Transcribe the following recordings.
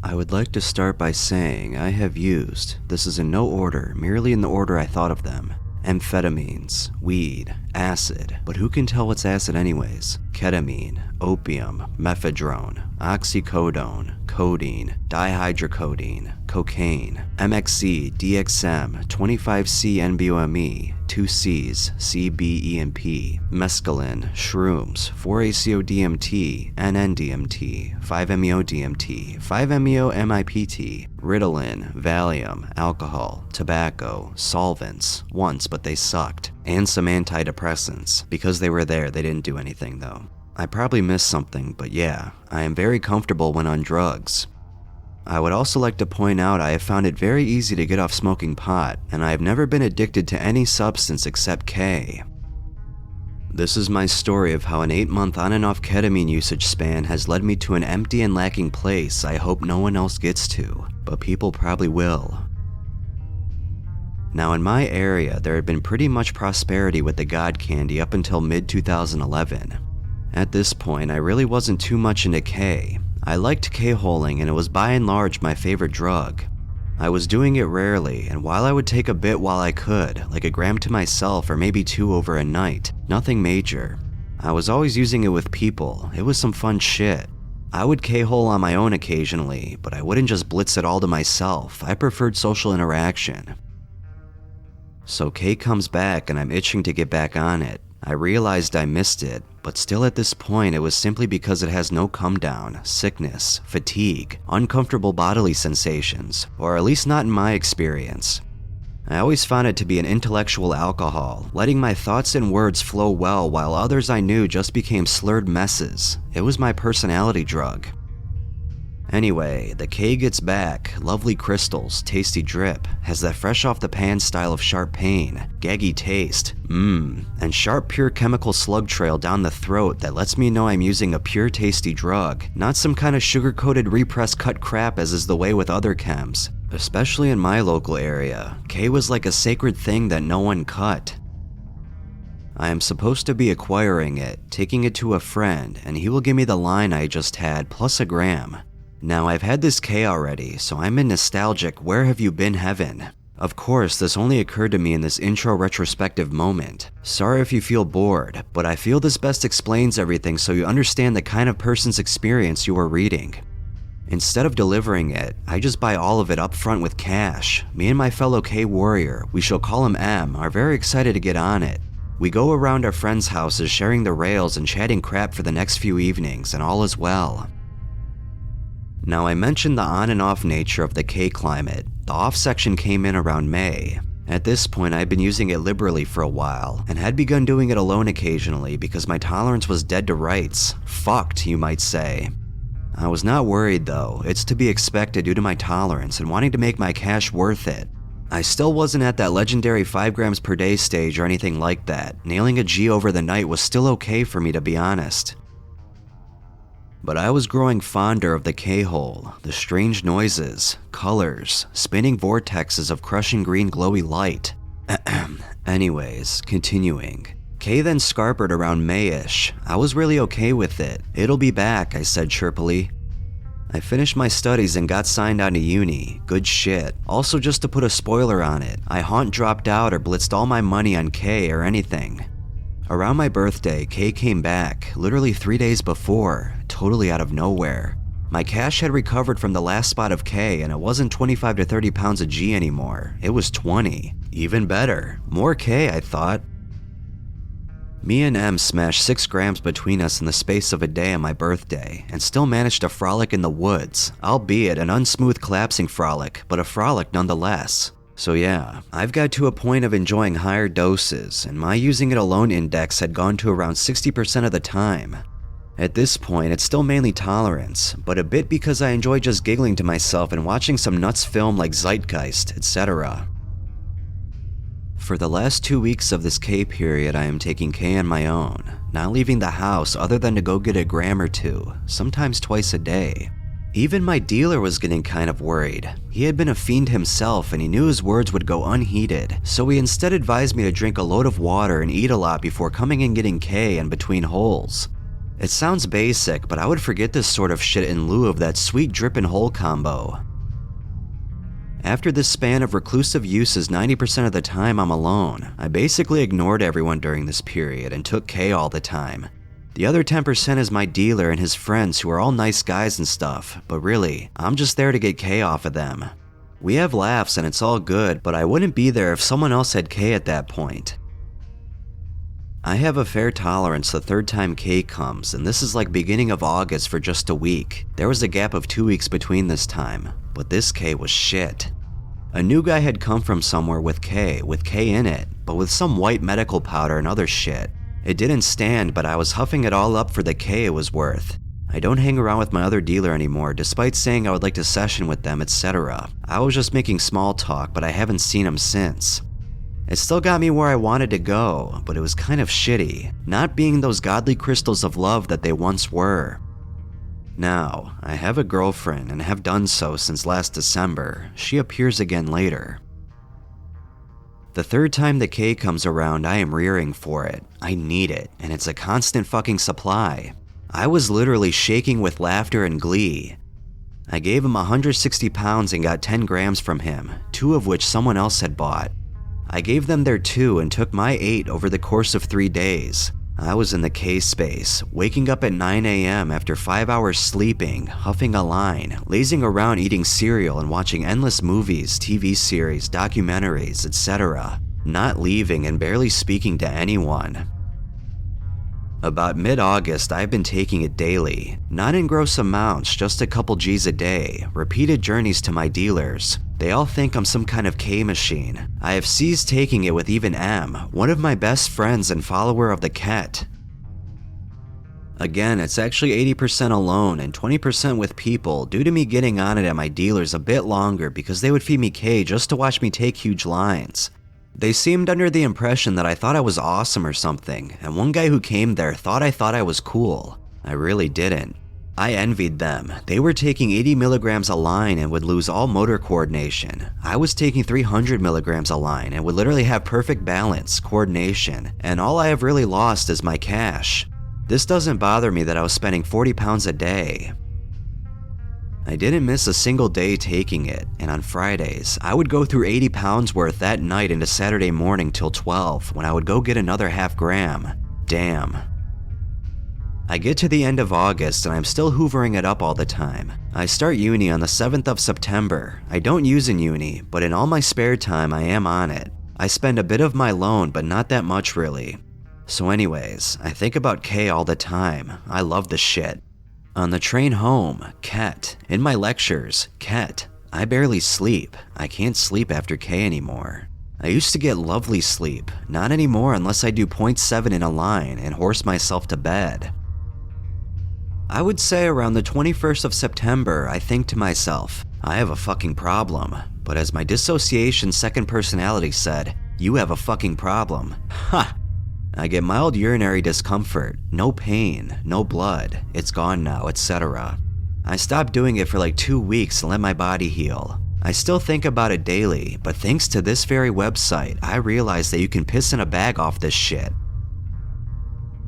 I would like to start by saying I have used, this is in no order, merely in the order I thought of them, amphetamines, weed, acid, but who can tell what's acid anyways? Ketamine, opium, mephedrone, oxycodone, codeine, dihydrocodeine, cocaine, MXC, DXM, 25C-NBOME, 2Cs, CBEMP, mescaline, shrooms, 4-ACO-DMT, NN-DMT, 5-MeO-DMT, 5-MeO-MIPT, Ritalin, Valium, alcohol, tobacco, solvents, once but they sucked, and some antidepressants. Because they were there, they didn't do anything though. I probably missed something, but yeah, I am very comfortable when on drugs. I would also like to point out I have found it very easy to get off smoking pot, and I have never been addicted to any substance except K. This is my story of how an 8-month on and off ketamine usage span has led me to an empty and lacking place I hope no one else gets to, but people probably will. Now in my area, there had been pretty much prosperity with the God candy up until mid-2011. At this point, I really wasn't too much into K. I liked K-holing and it was by and large my favorite drug. I was doing it rarely, and while I would take a bit while I could, like a gram to myself or maybe 2 over a night, nothing major. I was always using it with people, it was some fun shit. I would K-hole on my own occasionally, but I wouldn't just blitz it all to myself, I preferred social interaction. So K comes back and I'm itching to get back on it. I realized I missed it, but still at this point it was simply because it has no come down, sickness, fatigue, uncomfortable bodily sensations, or at least not in my experience. I always found it to be an intellectual alcohol, letting my thoughts and words flow well while others I knew just became slurred messes. It was my personality drug. Anyway, the K gets back, lovely crystals, tasty drip, has that fresh off the pan style of sharp pain, gaggy taste, and sharp pure chemical slug trail down the throat that lets me know I'm using a pure tasty drug, not some kind of sugar-coated repressed cut crap as is the way with other chems. Especially in my local area, K was like a sacred thing that no one cut. I am supposed to be acquiring it, taking it to a friend, and he will give me the line I just had plus a gram. Now I've had this K already, so I'm in nostalgic where have you been heaven. Of course, this only occurred to me in this intro retrospective moment. Sorry if you feel bored, but I feel this best explains everything so you understand the kind of person's experience you are reading. Instead of delivering it, I just buy all of it up front with cash. Me and my fellow K warrior, we shall call him M, are very excited to get on it. We go around our friends' houses sharing the rails and chatting crap for the next few evenings, and all is well. Now I mentioned the on and off nature of the K climate. The off section came in around May. At this point I'd been using it liberally for a while, and had begun doing it alone occasionally because my tolerance was dead to rights. Fucked, you might say. I was not worried though, it's to be expected due to my tolerance and wanting to make my cash worth it. I still wasn't at that legendary 5 grams per day stage or anything like that. Nailing a G over the night was still okay for me to be honest. But I was growing fonder of the K-hole, the strange noises, colors, spinning vortexes of crushing green glowy light. Anyways, continuing. K then scarpered around May-ish. I was really okay with it. It'll be back, I said chirpily. I finished my studies and got signed on to uni. Good shit. Also, just to put a spoiler on it, I dropped out or blitzed all my money on K or anything. Around my birthday, K came back, literally 3 days before, totally out of nowhere. My cash had recovered from the last spot of K and it wasn't 25 to 30 pounds a G anymore, it was 20. Even better, more K I thought. Me and M smashed 6 grams between us in the space of a day on my birthday, and still managed to frolic in the woods, albeit an unsmooth collapsing frolic, but a frolic nonetheless. So yeah, I've got to a point of enjoying higher doses, and my using it alone index had gone to around 60% of the time. At this point, it's still mainly tolerance, but a bit because I enjoy just giggling to myself and watching some nuts film like Zeitgeist, etc. For the last 2 weeks of this K period, I am taking K on my own, not leaving the house other than to go get a gram or 2, sometimes twice a day. Even my dealer was getting kind of worried. He had been a fiend himself and he knew his words would go unheeded, so he instead advised me to drink a load of water and eat a lot before coming and getting K in between holes. It sounds basic, but I would forget this sort of shit in lieu of that sweet drip and hole combo. After this span of reclusive uses 90% of the time I'm alone, I basically ignored everyone during this period and took K all the time. The other 10% is my dealer and his friends who are all nice guys and stuff, but really, I'm just there to get K off of them. We have laughs and it's all good, but I wouldn't be there if someone else had K at that point. I have a fair tolerance the third time K comes, and this is like beginning of August for just a week. There was a gap of 2 weeks between this time, but this K was shit. A new guy had come from somewhere with K in it, but with some white medical powder and other shit. It didn't stand, but I was huffing it all up for the K it was worth. I don't hang around with my other dealer anymore, despite saying I would like to session with them, etc. I was just making small talk, but I haven't seen him since. It still got me where I wanted to go, but it was kind of shitty, not being those godly crystals of love that they once were. Now, I have a girlfriend and have done so since last December. She appears again later. The third time the K comes around, I am rearing for it. I need it, and it's a constant fucking supply. I was literally shaking with laughter and glee. I gave him 160 pounds and got 10 grams from him, 2 of which someone else had bought. I gave them their 2 and took my 8 over the course of 3 days. I was in the K space, waking up at 9 a.m. after 5 hours sleeping, huffing a line, lazing around eating cereal and watching endless movies, TV series, documentaries, etc. Not leaving and barely speaking to anyone. About mid-August, I've been taking it daily. Not in gross amounts, just a couple G's a day, repeated journeys to my dealers. They all think I'm some kind of K machine. I have ceased taking it with even M, one of my best friends and follower of the Ket. Again, it's actually 80% alone and 20% with people due to me getting on it at my dealers a bit longer because they would feed me K just to watch me take huge lines. They seemed under the impression that I thought I was awesome or something, and one guy who came there thought I was cool. I really didn't. I envied them. They were taking 80 milligrams a line and would lose all motor coordination. I was taking 300 milligrams a line and would literally have perfect balance, coordination, and all I have really lost is my cash. This doesn't bother me that I was spending 40 pounds a day. I didn't miss a single day taking it, and on Fridays, I would go through 80 pounds worth that night into Saturday morning till 12 when I would go get another half gram. Damn. I get to the end of August and I'm still hoovering it up all the time. I start uni on the 7th of September. I don't use in uni, but in all my spare time I am on it. I spend a bit of my loan, but not that much really. So anyways, I think about K all the time. I love the shit. On the train home, Ket. In my lectures, Ket. I barely sleep. I can't sleep after K anymore. I used to get lovely sleep, not anymore unless I do 0.7 in a line and horse myself to bed. I would say around the 21st of September, I think to myself, I have a fucking problem. But as my dissociation second personality said, you have a fucking problem. Ha! I get mild urinary discomfort, no pain, no blood, it's gone now, etc. I stopped doing it for like 2 weeks and let my body heal. I still think about it daily, but thanks to this very website, I realized that you can piss in a bag off this shit.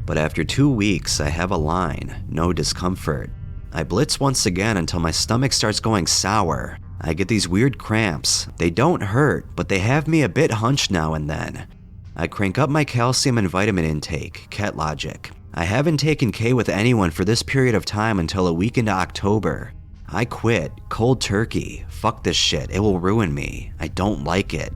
But after 2 weeks, I have a line, no discomfort. I blitz once again until my stomach starts going sour. I get these weird cramps. They don't hurt, but they have me a bit hunched now and then. I crank up my calcium and vitamin intake, Ket logic. I haven't taken K with anyone for this period of time until a week into October. I quit, cold turkey. Fuck this shit, it will ruin me. I don't like it.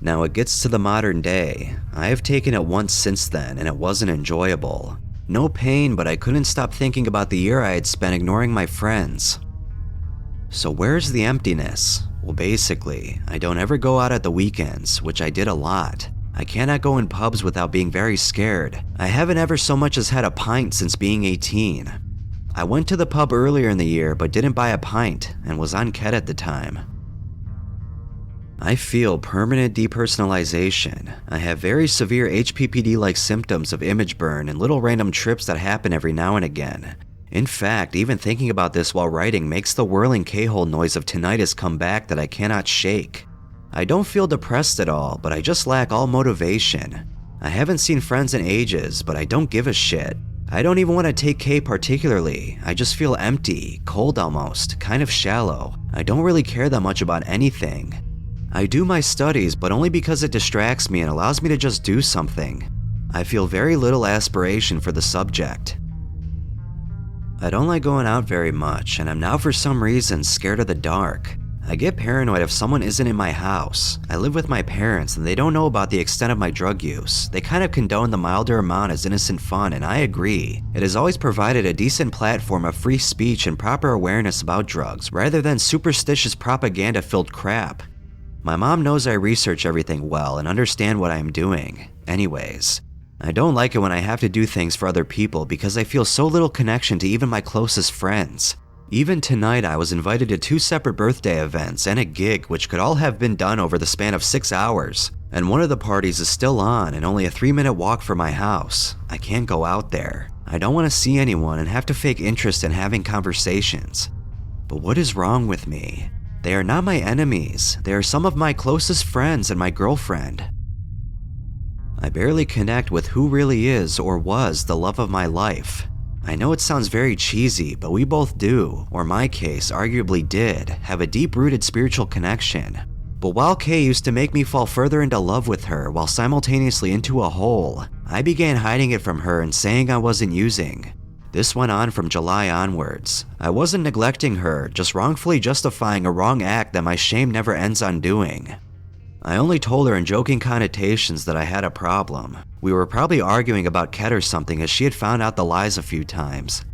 Now it gets to the modern day. I have taken it once since then and it wasn't enjoyable. No pain, but I couldn't stop thinking about the year I had spent ignoring my friends. So where's the emptiness? Well, basically, I don't ever go out at the weekends, which I did a lot. I cannot go in pubs without being very scared. I haven't ever so much as had a pint since being 18. I went to the pub earlier in the year but didn't buy a pint and was on Ket at the time. I feel permanent depersonalization. I have very severe HPPD-like symptoms of image burn and little random trips that happen every now and again. In fact, even thinking about this while writing makes the whirling K-hole noise of tinnitus come back that I cannot shake. I don't feel depressed at all, but I just lack all motivation. I haven't seen friends in ages, but I don't give a shit. I don't even want to take K particularly. I just feel empty, cold almost, kind of shallow. I don't really care that much about anything. I do my studies, but only because it distracts me and allows me to just do something. I feel very little aspiration for the subject. I don't like going out very much, and I'm now for some reason scared of the dark. I get paranoid if someone isn't in my house. I live with my parents and they don't know about the extent of my drug use. They kind of condone the milder amount as innocent fun, and I agree. It has always provided a decent platform of free speech and proper awareness about drugs, rather than superstitious propaganda-filled crap. My mom knows I research everything well and understand what I am doing. Anyways, I don't like it when I have to do things for other people because I feel so little connection to even my closest friends. Even tonight, I was invited to 2 separate birthday events and a gig which could all have been done over the span of 6 hours. And one of the parties is still on and only a 3-minute walk from my house. I can't go out there. I don't want to see anyone and have to fake interest in having conversations. But what is wrong with me? They are not my enemies. They are some of my closest friends and my girlfriend. I barely connect with who really is or was the love of my life. I know it sounds very cheesy, but we both do, or my case arguably did, have a deep-rooted spiritual connection. But while Kay used to make me fall further into love with her while simultaneously into a hole, I began hiding it from her and saying I wasn't using. This went on from July onwards. I wasn't neglecting her, just wrongfully justifying a wrong act that my shame never ends on doing. I only told her in joking connotations that I had a problem. We were probably arguing about Ket or something as she had found out the lies a few times.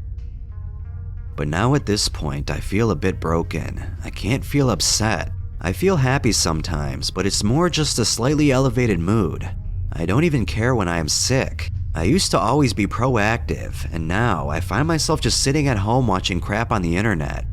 But now at this point, I feel a bit broken. I can't feel upset. I feel happy sometimes, but it's more just a slightly elevated mood. I don't even care when I am sick. I used to always be proactive, and now I find myself just sitting at home watching crap on the internet.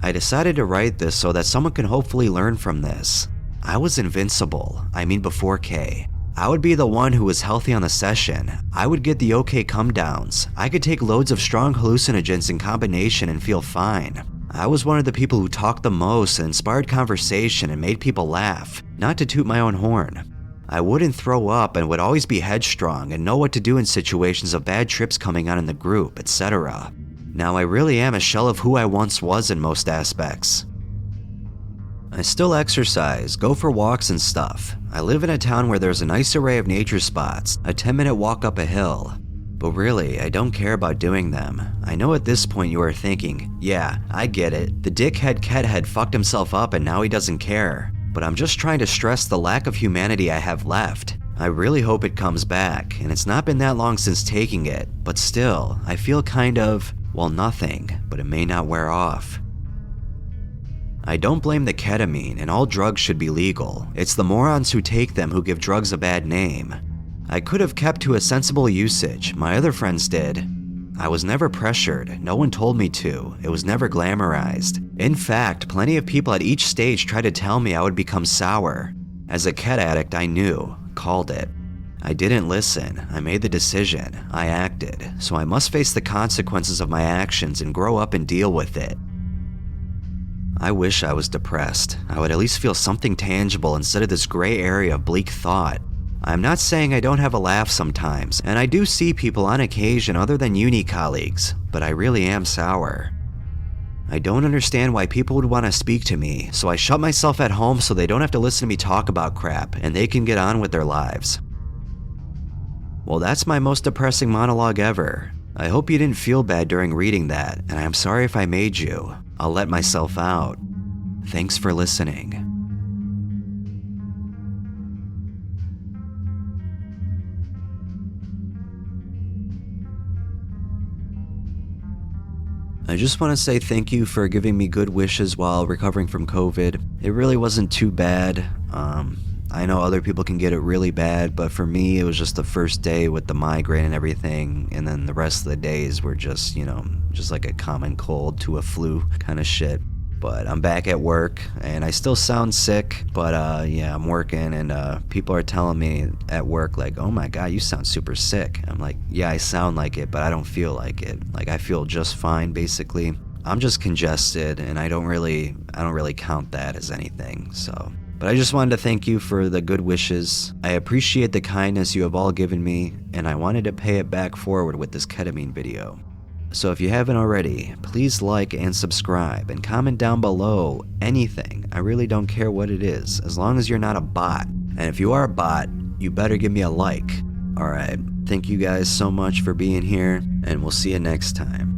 I decided to write this so that someone can hopefully learn from this. I was invincible. I mean before K. I would be the one who was healthy on the session. I would get the okay come downs. I could take loads of strong hallucinogens in combination and feel fine. I was one of the people who talked the most and inspired conversation and made people laugh, not to toot my own horn. I wouldn't throw up and would always be headstrong and know what to do in situations of bad trips coming on in the group, etc. Now I really am a shell of who I once was in most aspects. I still exercise, go for walks and stuff. I live in a town where there's a nice array of nature spots, a 10-minute walk up a hill. But really, I don't care about doing them. I know at this point you are thinking, yeah, I get it. The dickhead Ket had fucked himself up and now he doesn't care. But I'm just trying to stress the lack of humanity I have left. I really hope it comes back, and it's not been that long since taking it, but still, I feel kind of, well, nothing, but it may not wear off. I don't blame the ketamine, and all drugs should be legal. It's the morons who take them who give drugs a bad name. I could have kept to a sensible usage, my other friends did. I was never pressured, no one told me to, it was never glamorized. In fact, plenty of people at each stage tried to tell me I would become sour. As a Ket addict, I knew, called it. I didn't listen, I made the decision, I acted, so I must face the consequences of my actions and grow up and deal with it. I wish I was depressed. I would at least feel something tangible instead of this gray area of bleak thought. I'm not saying I don't have a laugh sometimes, and I do see people on occasion other than uni colleagues, but I really am sour. I don't understand why people would want to speak to me, so I shut myself at home so they don't have to listen to me talk about crap, and they can get on with their lives. Well, that's my most depressing monologue ever. I hope you didn't feel bad during reading that, and I'm sorry if I made you. I'll let myself out. Thanks for listening. I just want to say thank you for giving me good wishes while recovering from COVID. It really wasn't too bad. I know other people can get it really bad, but for me, it was just the first day with the migraine and everything, and then the rest of the days were just, just like a common cold to a flu kind of shit. But I'm back at work, and I still sound sick, but yeah, I'm working, and people are telling me at work, like, oh my god, you sound super sick. I'm like, yeah, I sound like it, but I don't feel like it. Like, I feel just fine, basically. I'm just congested, and I don't really count that as anything, so But I just wanted to thank you for the good wishes. I appreciate the kindness you have all given me, and I wanted to pay it back forward with this ketamine video. So if you haven't already, please like and subscribe and comment down below anything. I really don't care what it is, as long as you're not a bot. And if you are a bot, you better give me a like. Alright, thank you guys so much for being here, and we'll see you next time.